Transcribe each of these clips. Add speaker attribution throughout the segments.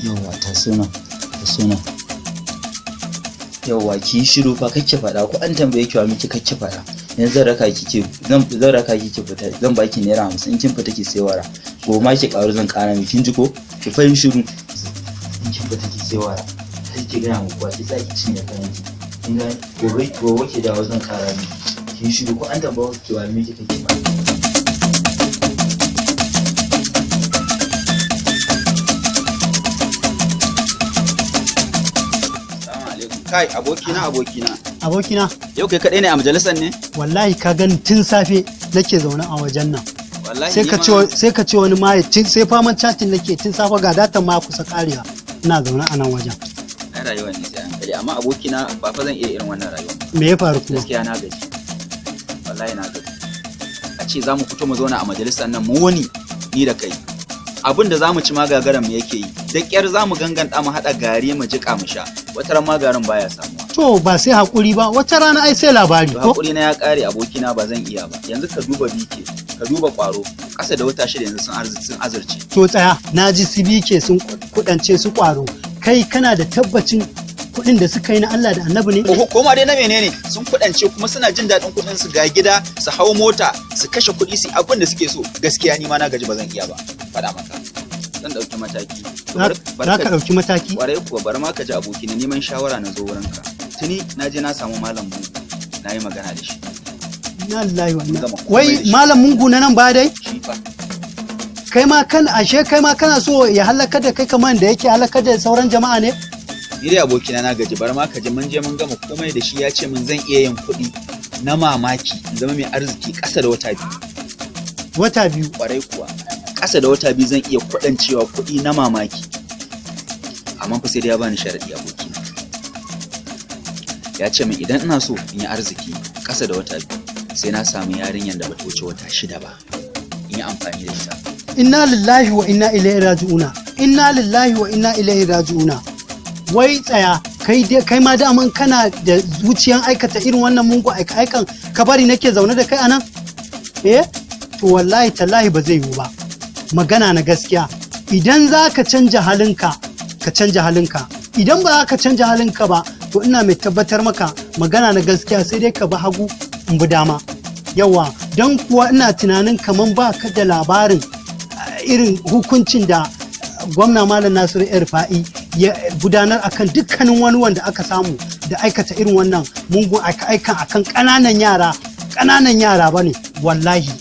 Speaker 1: Yawwa ta suna yawwa ki shiru fa kake faɗa ko an tambaye ki wa miki kake faɗa. Yanzu zan raka ki fita zan baki naira 50 in kin fita ki sai wara gobe ma ki ƙaru zan ƙara miki kin ji ko ki fahim shiru in kin fita ki sai wara sai ki ga mu kuwa ki sai ki cinye kayan ki kin ga gobe ki dawo zan ƙara miki kin shiru ko an tambaye ki wa miki kake faɗa.
Speaker 2: Kai abokina
Speaker 3: yau kai kadai ne a majalisar ne?
Speaker 2: Wallahi ka gani tun safe nake zaune a wajen nan.
Speaker 3: Wallahi
Speaker 2: sai ka ce wani mai sai faman chatting nake tun safe ga datan ma kusa karewa ina zaune a nan wajen.
Speaker 3: Ai rayuwar ne sai hankali amma abokina ba fa zan iya irin wannan rayuwa.
Speaker 2: Me ya faru kuma?
Speaker 3: Gaskiya na gaji. Wallahi na gaji. A ce za mu fito mu zauna a majalisar nan mu wani ni da kai. Abin da za mu ci magagaran mu yake yi da ƙyar za mu ganganta mu haɗa gari mu jiƙa mu sha wata ran magarin baya samuwa.
Speaker 2: To ba sai haƙuri ba wata rana ai sai labari ko?
Speaker 3: Haƙuri na ya ƙare abokina ba zan iya ba yanzu ka duba bike ka duba ƙwaro ƙasa da wata 6 yanzu sun azurce.
Speaker 2: To tsaya na ji su bike sun kuɗance su ƙwaro kai kana da tabbacin kuɗin da suka yi na Allah da Annabi ne?
Speaker 3: Ko ma dai na menene sun kuɗance kuma suna jin daɗin kuɗin su ga gida su hau mota su kashe kuɗi su abin da suke so gaskiya ni ma na gaji ba zan iya ba faɗa maka zan ɗauki mataki.
Speaker 2: Za ka ɗauki mataki?
Speaker 3: Ƙwarai kuwa bar ma ka ji aboki na neman shawara na zo wurinka tuni na je na samu malam mungu na yi magana da shi.
Speaker 2: Na lillahi wa wai malam mungu na nan ba dai?
Speaker 3: Shi fa.
Speaker 2: Kai ma kana so ya halaka da kai kamar da yake halaka da sauran jama'a ne?
Speaker 3: Ni dai abokina na gaji bar ma ka ji mun je mun gama komai da shi ya ce min zan iya yin kuɗi na mamaki in zama mai arziki ƙasa da wata 2.
Speaker 2: Wata 2?
Speaker 3: Ƙwarai kuwa ƙasa da wata 2 zan iya kuɗancewa kuɗi na mamaki amma fa sai dai ya bani sharaɗi abokina ya ce min idan ina so in yi arziki ƙasa da wata 2 sai na samu yarinyar da bata wuce wata 6 ba in yi amfani da ita.
Speaker 2: Inna lillahi wa inna ilaihi raji'una. Inna lillahi wa inna ilaihi raji'una. Wai tsaya kai ma daman kana da zuciyan aikata irin wannan mungu aikan ka bari nake zaune da kai anan? To wallahi tallahi ba zai yiwu ba. Magana na gaskiya idan za ka canja halinka ka canja halinka idan ba za ka canja halinka ba to ina mai tabbatar maka magana na gaskiya sai dai ka bi hagu in bi dama yawa don kuwa ina tunanin kaman ba ka da labarin irin hukuncin da gwamna malam Nasiru Erfa'i ya gudanar akan dukkanin wani wanda aka samu da aikata irin wannan mungun aikan akan ƙananan yara bane wallahi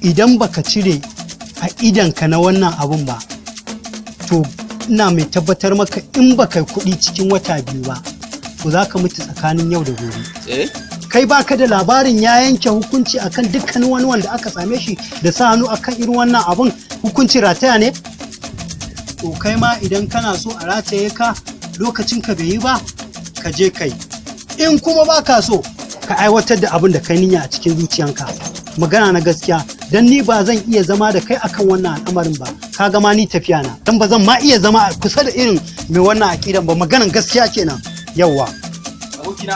Speaker 2: idan baka cire a idanka na wannan abun ba to ina mai tabbatar maka in baka kuɗi cikin wata 2 ba to za ka mutu tsakanin yau da gobe. Kai baka da labarin ya yanke hukunci akan dukkanin wani wanda aka same shi da sa hannu akan irin wannan abun hukunci rataya ne? To kai ma idan kana so a rataye ka lokacin ka bai yi ba ka je kai in kuma baka so ka aiwatar da abin da kai niyya a cikin zuciyanka. Magana na gaskiya dan ni ba zan iya zama da kai akan wannan al'amarin ba ka ga ma ni tafiya na dan ba zan ma iya zama kusa da irin mai wannan akidan ba maganan gaskiya kenan yawa
Speaker 3: abokina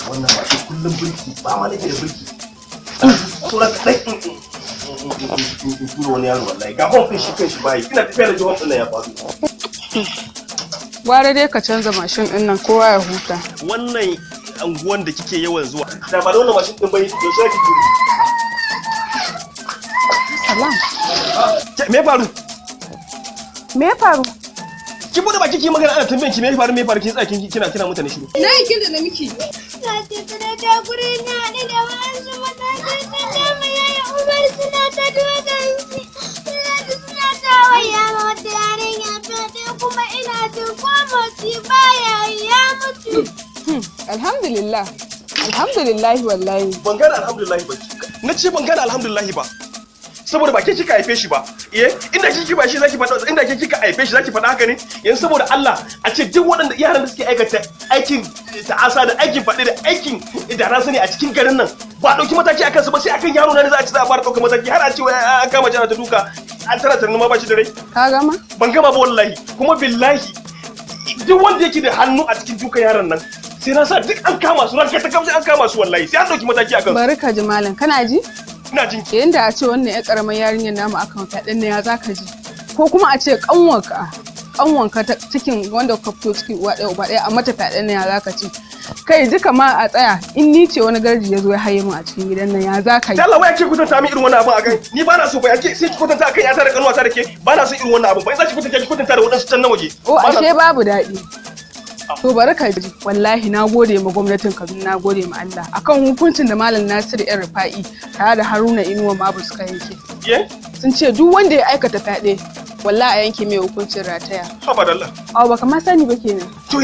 Speaker 4: wannan ba shi kullum bulki ba ma nake da bulki tura dai tura wani yaro wallahi ga hon kai shi bai ina tafiya da jihon ɗin ya faru.
Speaker 5: Gwara dai ka canza mashin ɗin nan kowa ya huta.
Speaker 4: Wannan anguwan da kike yawan zuwa. Da ba da wannan mashin ɗin bai yaushe kike turi.
Speaker 5: Salam.
Speaker 4: Me faru?
Speaker 5: Me faru?
Speaker 4: Ki bude baki ki magana ana tambayan ki me faru kin tsaya kina mutane shiru.
Speaker 5: Na yakin da na miki.
Speaker 6: Na ce tana ta guri na haɗu da wasu matakan da dama yaya Umar suna ta dogon suna ta waya ma wata yarinya fyaɗe kuma ina jin kwamoci baya ya mutu.
Speaker 5: Alhamdulillah wallahi.
Speaker 4: Ban gane alhamdulillah ba. Na ce ban gane alhamdulillah ba. Saboda ba ke kika haife shi ba inda kike ba shi zaki faɗa inda ke kika haife shi zaki faɗa haka ne yanzu saboda Allah a ce duk waɗanda yaran da suke aikata aikin ta'asa da aikin faɗi da aikin da na sani a cikin garin nan ba ɗauki mataki akan su ba sai akan yaro na ne za a ci za a fara ɗaukar mataki har a ce an kama jana ta duka an tara ta ma ba shi da rai.
Speaker 5: Ka gama?
Speaker 4: Ban gama ba wallahi kuma billahi duk wanda yake da hannu a cikin dukan yaron nan sai na sa duk an kama su ranka ta kamshi an kama su wallahi sai an dauki mataki akan su.
Speaker 5: Bari ka ji malam kana ji?
Speaker 4: Ina jin ki.
Speaker 5: Yanda a ce wannan ya karamar yarinyar namu akan fyaɗen ne ya zaka ji? Ko kuma a ce kanwanka ta cikin wanda ka fito cikin uwa ɗaya uba ɗaya a mata fyaɗen ne ya zaka ci? Kai duka ma a tsaya in ni ce wani garji ya zo ya haye mu a cikin gidan nan ya za ka yi.
Speaker 4: Allah wai ake kwatanta min irin wannan abin akan ni ba na so ba yake sai ki kwatanta akan yata da kanuwata da ke ba na so irin wannan abin ba in za ki kwatanta da wadansu can na waje.
Speaker 5: O ashe babu daɗi. To bari ka ji wallahi na gode ma gwamnatin Kaduna na gode ma Allah akan hukuncin da Malam Nasiru yan Rufa'i tare da Haruna Inuwa Mabu suka yanke. Sun ce duk wanda ya aikata fyaɗe wallahi a yanke mai hukuncin rataya.
Speaker 4: Haba da Allah.
Speaker 5: Awa baka ma sani ba kenan.
Speaker 4: To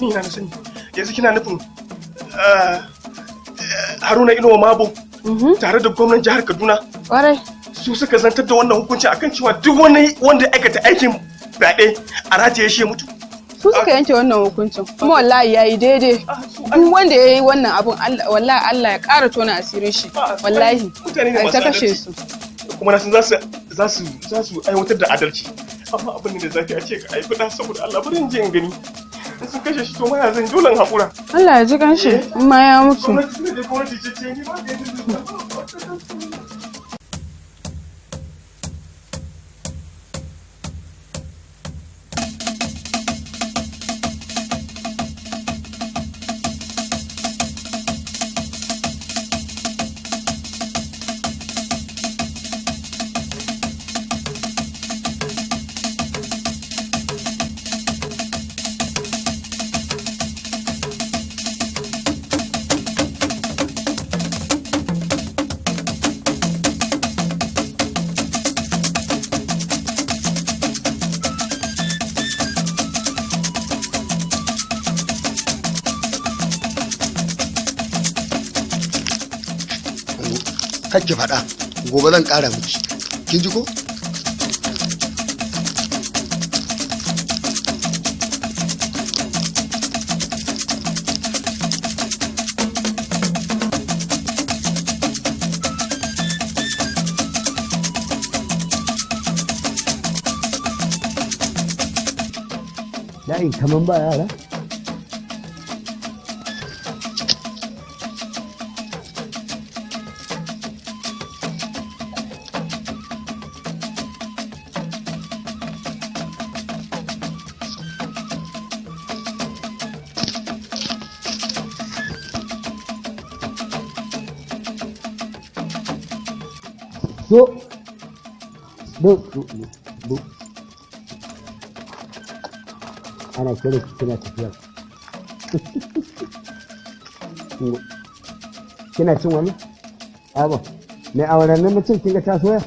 Speaker 4: ni na sani yanzu kina nufin Haruna Inuwa Mabu tare da gwamnan jihar Kaduna
Speaker 5: Ƙwarai.
Speaker 4: Su suka zantar da wannan hukunci akan cewa duk wani wanda ya aikata aikin fyaɗe a rataye shi ya mutu.
Speaker 5: Su suka yanke wannan hukuncin kuma wallahi yayi daidai duk wanda yayi wannan abun wallahi Allah ya ƙara tona asirin shi wallahi ai ta kashe su
Speaker 4: kuma na san za su aiwatar da adalci amma abin da zafi a ce ka aifi da saboda Allah bari in je in gani in sun kashe shi to ma ya zan dole haƙura.
Speaker 5: Allah ya ji kanshi in ma ya mutu.
Speaker 4: Gwamnati ce ni ba
Speaker 7: ki faɗa gobe zan ƙara miki kin ji ko
Speaker 8: layin kaman ba yara do ana kira ki kina tafiya kina cin wani abu mai auren nan mutum kinga ta soya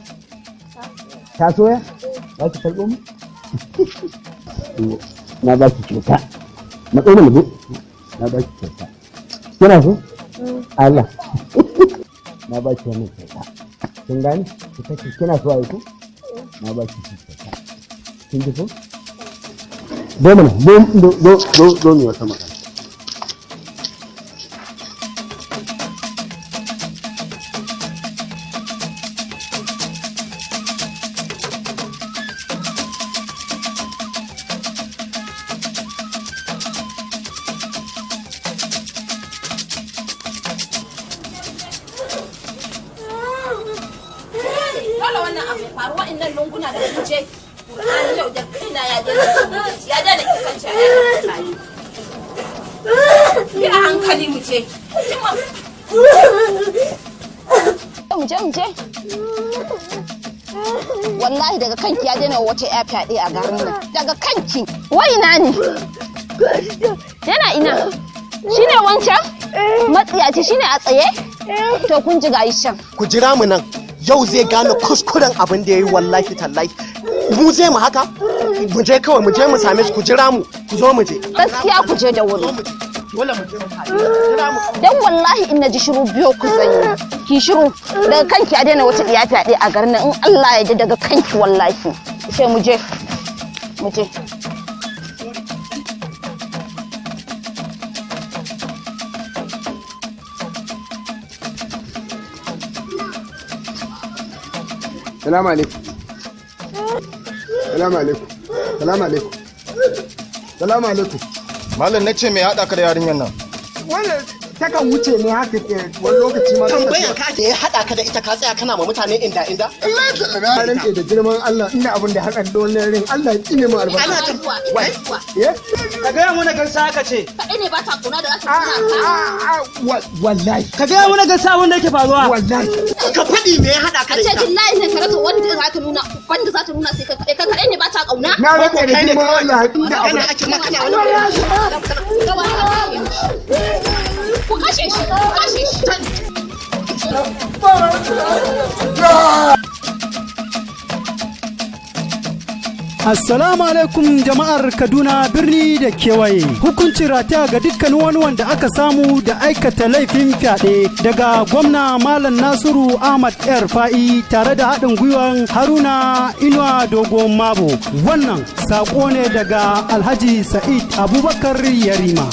Speaker 8: za ki karɓo mu na ba ki kyauta na tsoma mu na ba ki kyauta kina so Allah na ba ki wannan kyauta kin gani kina so ai ko na ba ki kyauta kin ji ko zo mana zo ne wata magana
Speaker 6: wallahi daga kanki ya daina wata ya fyaɗe a garin nan daga kanki wai ina ne yana ina shine wancan matsiyaci shine a tsaye to kun ji gayi shan
Speaker 9: ku jira mu nan yau zai gane kuskuren abin da yayi wallahi tallahi mu zai mu haka mu je kawai mu je mu same shi ku jira mu ku zo mu je
Speaker 6: gaskiya ku je da wuri
Speaker 9: dole mu je mu jira mu
Speaker 6: dan wallahi in naji shiru biyo ku zanyi ki shiru daga kanki a daina wata diya fyaɗe a garin nan in Allah ya daga kanki wallahi sai mu je
Speaker 7: Salamu alaikum. Salamu alaikum. Salamu alaikum. Salamu alaikum.
Speaker 10: Malam na ce me haɗa ka da yarinyar nan?
Speaker 11: Wannan takan wuce ne haka wani lokaci ma.
Speaker 9: Tambayan ka da ya haɗa ka da ita ka tsaya kana ma mutane inda.
Speaker 11: Allah ya tsallame. Ya rance da girman Allah ina abin da haɗa da wannan rin Allah ya tsine mu albarka.
Speaker 9: Ana tafiya.
Speaker 11: Ka gaya mana gansa haka ce.
Speaker 6: Kaɗai ne ba ta kuna da za ta
Speaker 11: Wallahi.
Speaker 2: Ka gaya mana gansa abin da yake faruwa.
Speaker 11: Wallahi.
Speaker 9: Ka faɗi me ya haɗa ka da ita.
Speaker 6: A ce billahi ne ka rasa wanda za ta nuna sai ka kaɗai ne ba ta ƙauna.
Speaker 11: Na rasa da girman Allah ina abin da
Speaker 9: ake maka wani.
Speaker 6: Ku kashe shi, ku kashe shi.
Speaker 2: Assalamu alaikum jama'ar Kaduna birni da kewaye. Hukuncin rataya ga dukkanin wani wanda aka samu da aikata laifin fyaɗe daga gwamna Malam Nasiru Ahmad Yara Fyade tare da haɗin gwiwan Haruna Inuwa Dogon Mabo. Wannan saƙo ne daga Alhaji Sa'id Abubakar Yarima.